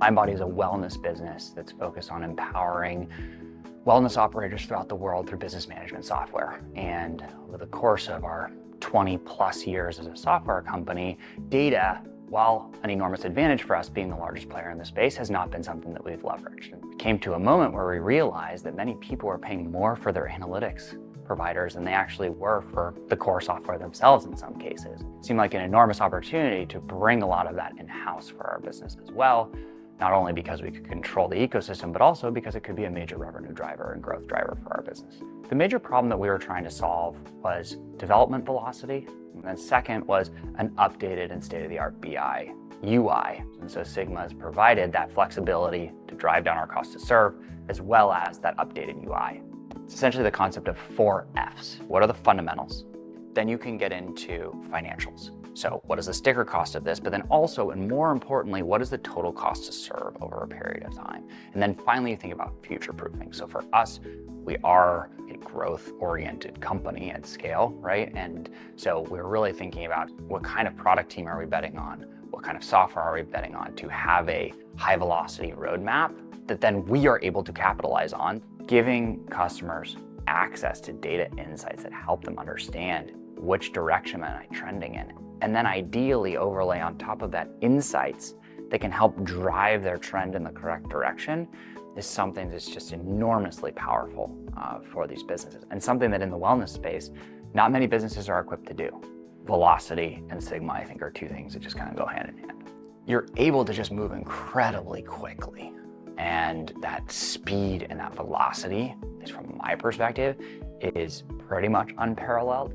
Mindbody is a wellness business that's focused on empowering wellness operators throughout the world through business management software. And over the course of our 20 plus years as a software company, data, while an enormous advantage for us being the largest player in the space, has not been something that we've leveraged. And it came to a moment where we realized that many people were paying more for their analytics providers than they actually were for the core software themselves in some cases. It seemed like an enormous opportunity to bring a lot of that in-house for our business as well, not only because we could control the ecosystem, but also because it could be a major revenue driver and growth driver for our business. The major problem that we were trying to solve was development velocity, and then second was an updated and state-of-the-art BI UI. And so Sigma has provided that flexibility to drive down our cost to serve, as well as that updated UI. It's essentially the concept of 4 Fs. What are the fundamentals? Then you can get into financials. So what is the sticker cost of this? But then also, and more importantly, what is the total cost to serve over a period of time? And then finally, you think about future proofing. So for us, we are a growth-oriented company at scale, right? And so we're really thinking about what kind of product team are we betting on? What kind of software are we betting on to have a high velocity roadmap that then we are able to capitalize on, giving customers access to data insights that help them understand which direction am I trending in. And then ideally overlay on top of that insights that can help drive their trend in the correct direction is something that's just enormously powerful for these businesses, and something that in the wellness space, not many businesses are equipped to do. Velocity and Sigma, I think, are two things that just kind of go hand in hand. You're able to just move incredibly quickly, and that speed and that velocity, at least from my perspective, is pretty much unparalleled.